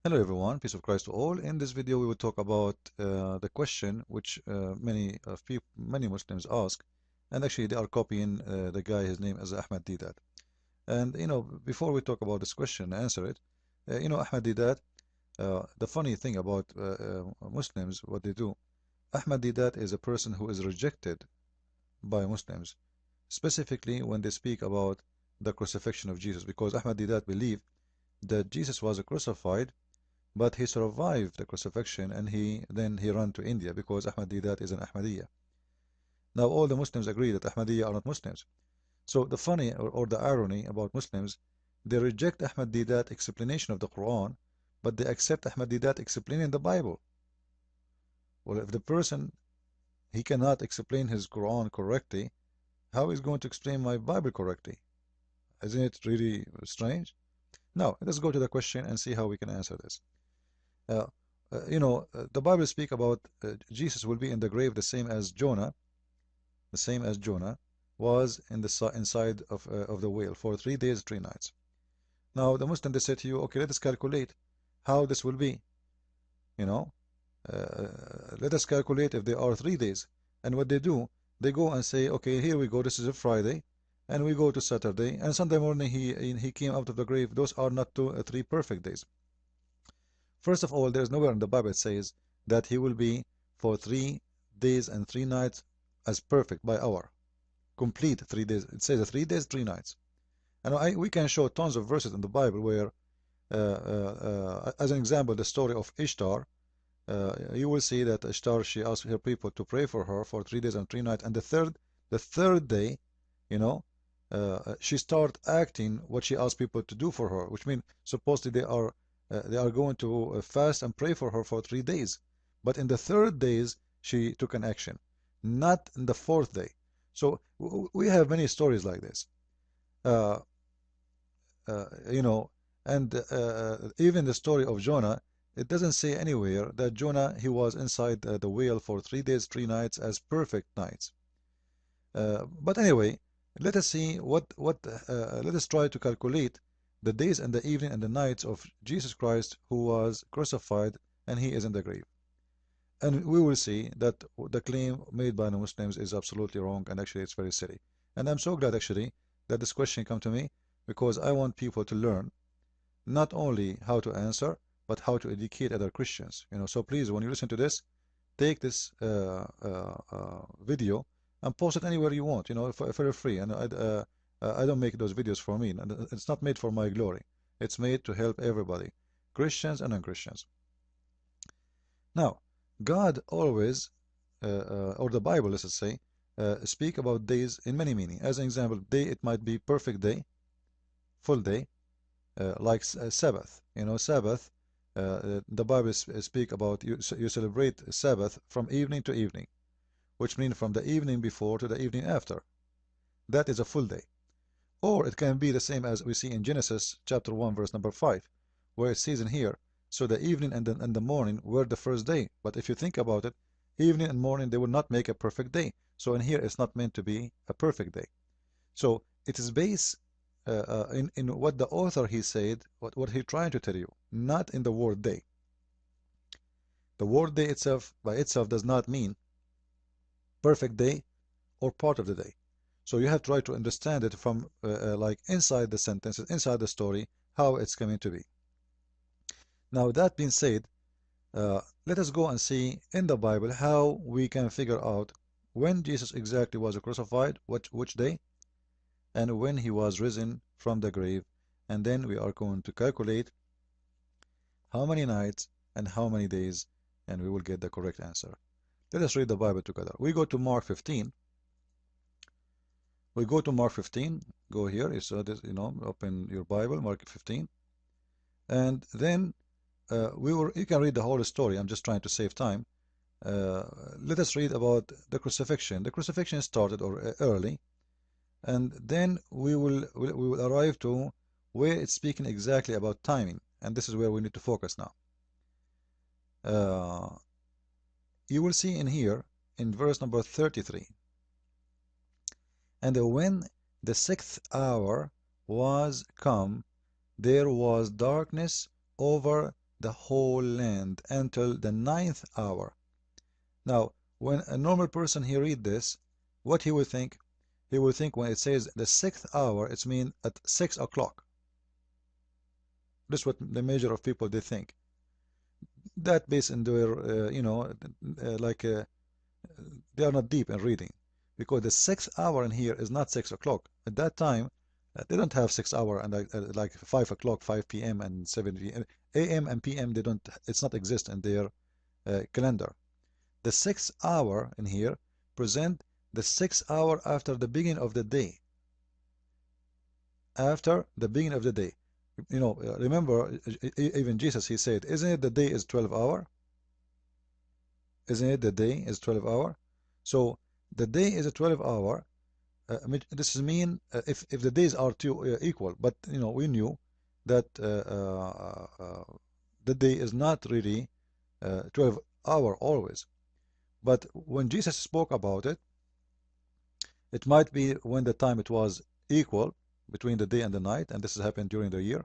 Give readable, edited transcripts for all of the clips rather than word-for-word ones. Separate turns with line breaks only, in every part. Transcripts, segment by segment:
Hello everyone, peace of Christ to all. In this video, we will talk about the question which many Muslims ask, and actually they are copying the guy. His name is Ahmad Deedat. And before we talk about this question, answer it. Ahmad Deedat. The funny thing about Muslims, what they do. Ahmad Deedat is a person who is rejected by Muslims, specifically when they speak about the crucifixion of Jesus, because Ahmad Deedat believed that Jesus was crucified, but he survived the crucifixion and he ran to India because Ahmadiyyat is an Ahmadiyya. Now all the Muslims agree that Ahmadiyya are not Muslims. So the funny or the irony about Muslims, they reject Ahmadiyyat explanation of the Quran, but they accept Ahmadiyyat explaining the Bible. Well, if the person he cannot explain his Quran correctly, how is going to explain my Bible correctly? Isn't it really strange? Now, let's go to the question and see how we can answer this. Uh, the Bible speak about Jesus will be in the grave the same as Jonah, was in the inside of the whale for 3 days, 3 nights. Now the Muslim they say to you, okay, let us calculate how this will be. You know, let us calculate if there are 3 days. And what they do, they go and say, okay, here we go. This is a Friday, and we go to Saturday, and Sunday morning he came out of the grave. Those are not 3 perfect days. First of all, there's nowhere in the Bible it says that he will be for 3 days and 3 nights as perfect by hour. Complete 3 days. It says 3 days, 3 nights. And we can show tons of verses in the Bible where, as an example, the story of Ishtar, you will see that Ishtar, she asked her people to pray for her for 3 days and 3 nights. And the third day, you know, she start acting what she asked people to do for her, which means supposedly they are going to fast and pray for her for 3 days. But in the third days, she took an action, not in the fourth day. So we have many stories like this. Uh, you know, and even the story of Jonah, it doesn't say anywhere that Jonah, he was inside the whale for 3 days, 3 nights as perfect nights. But anyway, let us see let us try to calculate the days and the evening and the nights of Jesus Christ who was crucified and he is in the grave. And we will see that the claim made by the Muslims is absolutely wrong and actually it's very silly. And I'm so glad actually that this question came to me because I want people to learn not only how to answer but how to educate other Christians. So please, when you listen to this, take this video and post it anywhere you want, for free. And I don't make those videos for me. And it's not made for my glory. It's made to help everybody, Christians and non-Christians. Now, God always, or the Bible, let's say, speak about days in many meaning. As an example, day, it might be perfect day, full day, like Sabbath. Sabbath, the Bible speak about you celebrate Sabbath from evening to evening, which means from the evening before to the evening after. That is a full day. Or it can be the same as we see in Genesis chapter 1 verse number 5, where it says in here, so the evening and the morning were the first day. But if you think about it, evening and morning, they will not make a perfect day. So in here, it's not meant to be a perfect day. So it is based in what the author he said, what he trying to tell you, not in the word day. The word day itself, by itself, does not mean perfect day or part of the day. So you have to try to understand it from like inside the sentences, inside the story, how it's coming to be. Now that being said, let us go and see in the Bible how we can figure out when Jesus exactly was crucified, which day, and when he was risen from the grave. And then we are going to calculate how many nights and how many days, and we will get the correct answer. Let us read the Bible together. We go to Mark 15. We go to Mark 15. Go here. Open your Bible, Mark 15. And then you can read the whole story. I'm just trying to save time. Let us read about the crucifixion. The crucifixion started early, and then we will arrive to where it's speaking exactly about timing, and this is where we need to focus now. You will see in here in verse number 33, and when the 6th hour was come, there was darkness over the whole land until the ninth hour. Now, when a normal person he read this, what he will think? He will think when it says the sixth hour, it's mean at 6 o'clock. This is what the major of people they think. That based in their, like they are not deep in reading, because the sixth hour in here is not 6 o'clock. At that time, they don't have 6 hour and like 5 o'clock, 5 p.m. and 7 p.m. a.m. and p.m. They don't. It's not exist in their calendar. The sixth hour in here present the sixth hour after the beginning of the day. After the beginning of the day. Remember, even Jesus, he said, isn't it the day is 12 hour? Isn't it the day is 12 hour? So the day is a 12 hour. This is mean if the days are two equal, but we knew that the day is not really 12 hour always. But when Jesus spoke about it, it might be when the time it was equal between the day and the night, and this has happened during the year,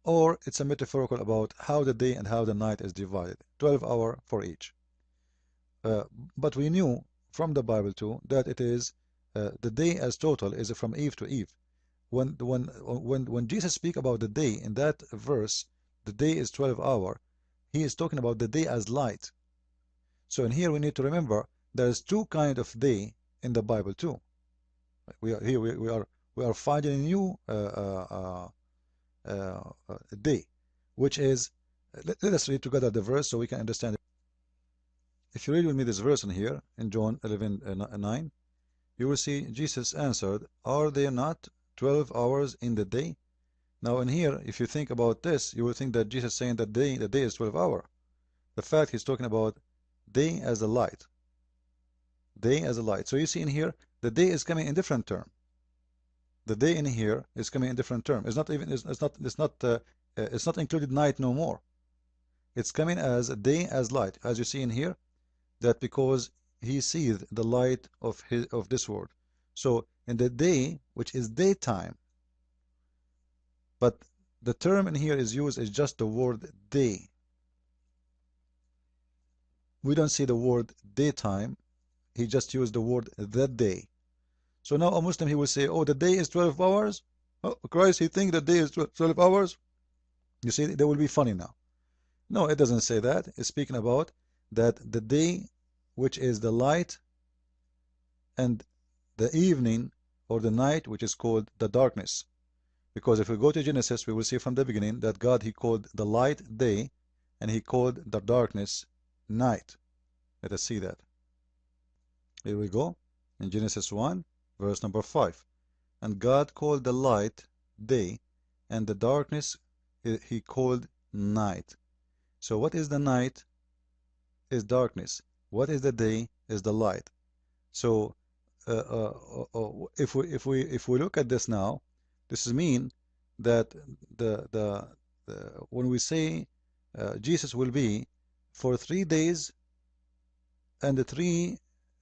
or it's a metaphorical about how the day and how the night is divided, 12 hour for each. But we knew from the Bible too that it is the day as total is from Eve to Eve. When Jesus speak about the day in that verse, the day is 12 hour, he is talking about the day as light. So in here we need to remember there is two kind of day in the Bible too. We are here we are finding a new day, which is let us read together the verse so we can understand it. If you read with me this verse in here in John 11:9, you will see Jesus answered, "Are there not 12 hours in the day?" Now in here, if you think about this, you will think that Jesus is saying that the day is 12 hour. The fact he's talking about day as a light. Day as a light. So you see in here, the day is coming in different term. The day in here is coming in different term. It's not included night no more. It's coming as a day as light, as you see in here, that because he sees the light of this world. So in the day, which is daytime, but the term in here is used as just the word day. We don't see the word daytime. He just used the word the day. So now a Muslim, he will say, oh, the day is 12 hours? Oh, Christ, he thinks the day is 12 hours? You see, they will be funny now. No, it doesn't say that. It's speaking about that the day, which is the light, and the evening or the night, which is called the darkness. Because if we go to Genesis, we will see from the beginning that God, he called the light day, and he called the darkness night. Let us see that. Here we go. In Genesis 1, verse number 5. And God called the light day, and the darkness he called night. So what is the night? Is darkness. What is the day? Is the light. So if we look at this now, this is mean that when we say Jesus will be for 3 days and 3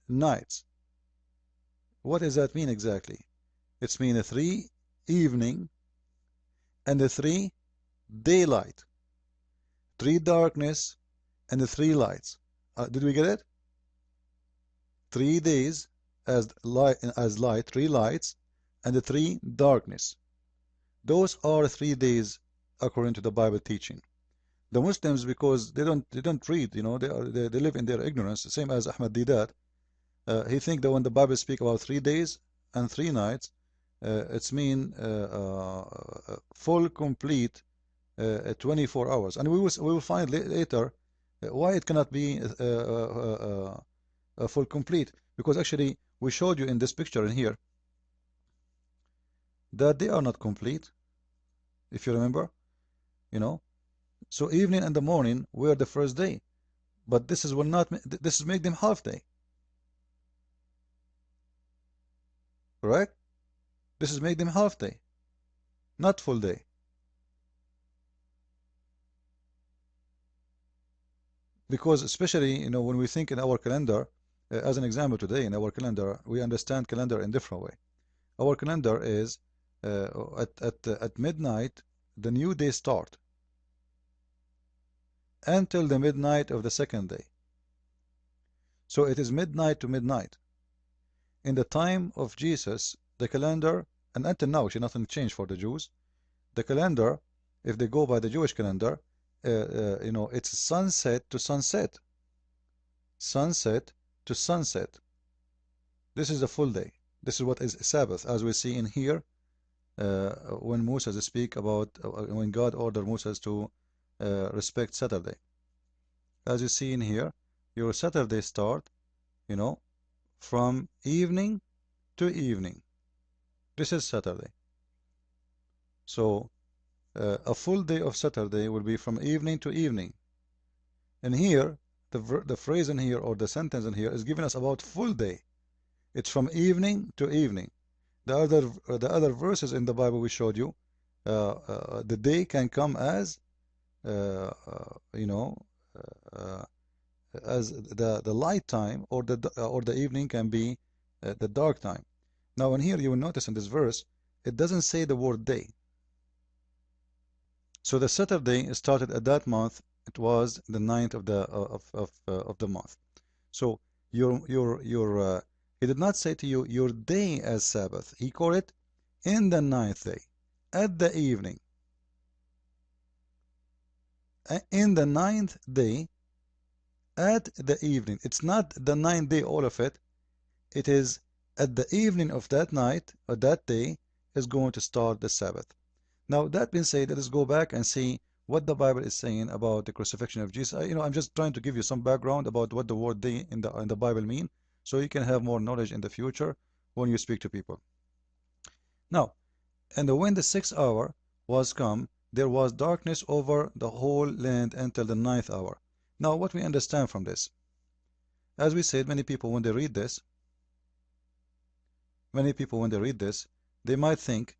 nights, what does that mean exactly? It's mean a 3 evening and a 3 daylight, 3 darkness and 3 lights. Did we get it? 3 days as light, 3 lights, and the 3 darkness. Those are 3 days according to the Bible teaching. The Muslims, because they don't read, they live in their ignorance, same as Ahmad Didat. He think that when the Bible speak about 3 days and 3 nights, it's mean full, complete 24 hours. And we will find later why it cannot be full, complete. Because actually, we showed you in this picture in here that they are not complete, if you remember, So evening and the morning were the first day, but this is make them half day. Correct? This is make them half day, not full day. Because especially, when we think in our calendar, as an example today, in our calendar, we understand calendar in different way. Our calendar is at midnight, the new day start. until the midnight of the second day. So it is midnight to midnight. In the time of Jesus, the calendar, and until now, actually nothing changed for the Jews. The calendar, if they go by the Jewish calendar, it's sunset to sunset. Sunset to sunset. This is the full day. This is what is Sabbath, as we see in here, when Moses speak about when God ordered Moses to respect Saturday. As you see in here, your Saturday start, from evening to evening. This is Saturday. So a full day of Saturday will be from evening to evening. And here, the phrase in here, or the sentence in here, is giving us about full day. It's from evening to evening. The other verses in the Bible we showed you, the day can come as as the light time, or the evening can be the dark time. Now in here you will notice in this verse it doesn't say the word day. So the Saturday started at that month. It was the 9th of the month. So he did not say to you your day as Sabbath. He called it in the 9th day, at the evening. In the 9th day, at the evening. It's not the 9th day, all of it. It is at the evening of that night, or that day, is going to start the Sabbath. Now, that being said, let us go back and see what the Bible is saying about the crucifixion of Jesus. I'm just trying to give you some background about what the word day in the Bible mean, so you can have more knowledge in the future when you speak to people. Now, and when the 6th hour was come, there was darkness over the whole land until the 9th hour. Now, what we understand from this, as we said, many people when they read this, they might think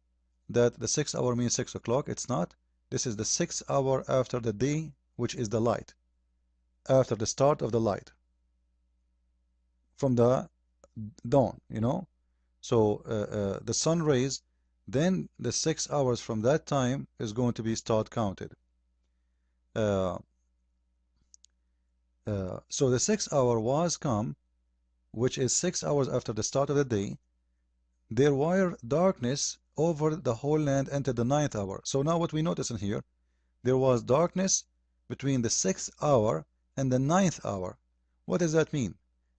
that the 6th hour means 6 o'clock. It's not. This is the 6th hour after the day, which is the light, after the start of the light, from the dawn, So the sun rays, then the 6 hours from that time is going to be start counted. So the 6th hour was come, which is 6 hours after the start of the day. There were darkness over the whole land until the 9th hour. So now what we notice in here, there was darkness between the 6th hour and the 9th hour. What does that mean?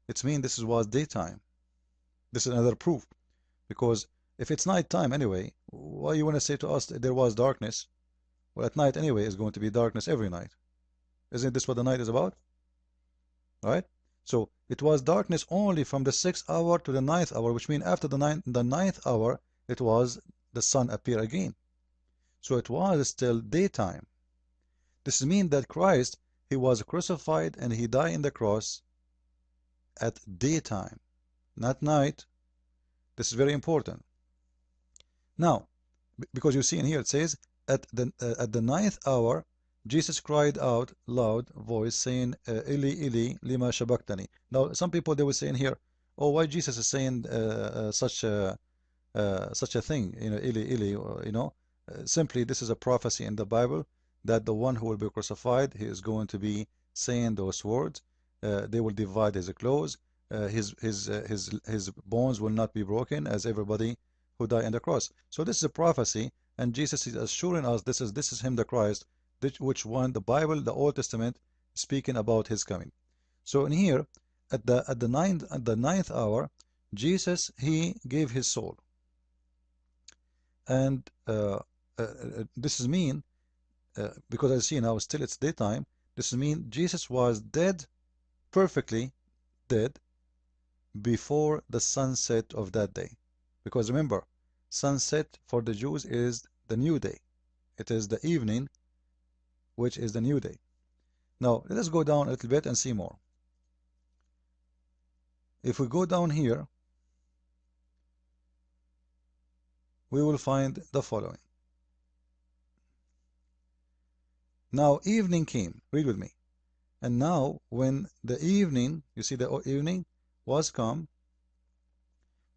It means this was daytime. This is another proof. Because if it's night time anyway, why you want to say to us that there was darkness? Well, at night anyway is going to be darkness every night. Isn't this what the night is about? Right? So it was darkness only from the 6th hour to the 9th hour, which means after the 9th hour, it was the sun appear again. So it was still daytime. This means that Christ, he was crucified and he died in the cross at daytime, not night. This is very important. Now, because you see in here it says at the 9th hour, Jesus cried out loud voice saying, Eli, Eli, lima shabachthani. Now, some people they will say in here, oh, why Jesus is saying such a thing, Eli, Eli, simply this is a prophecy in the Bible that the one who will be crucified, he is going to be saying those words. They will divide his clothes. His bones will not be broken, as everybody who died on the cross. So this is a prophecy, and Jesus is assuring us this is him, the Christ, which one the Bible, the Old Testament, speaking about his coming. So in here, at the ninth hour, Jesus, he gave his soul, and this is mean because I see now still it's daytime. This means Jesus was dead, perfectly dead, before the sunset of that day. Because remember, sunset for the Jews is the new day. It is the evening, which is the new day. Now, let us go down a little bit and see more. If we go down here, we will find the following. Now, evening came. Read with me. And now, when the evening, you see the evening was come,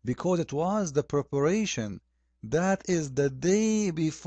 because it was the preparation, that is the day before.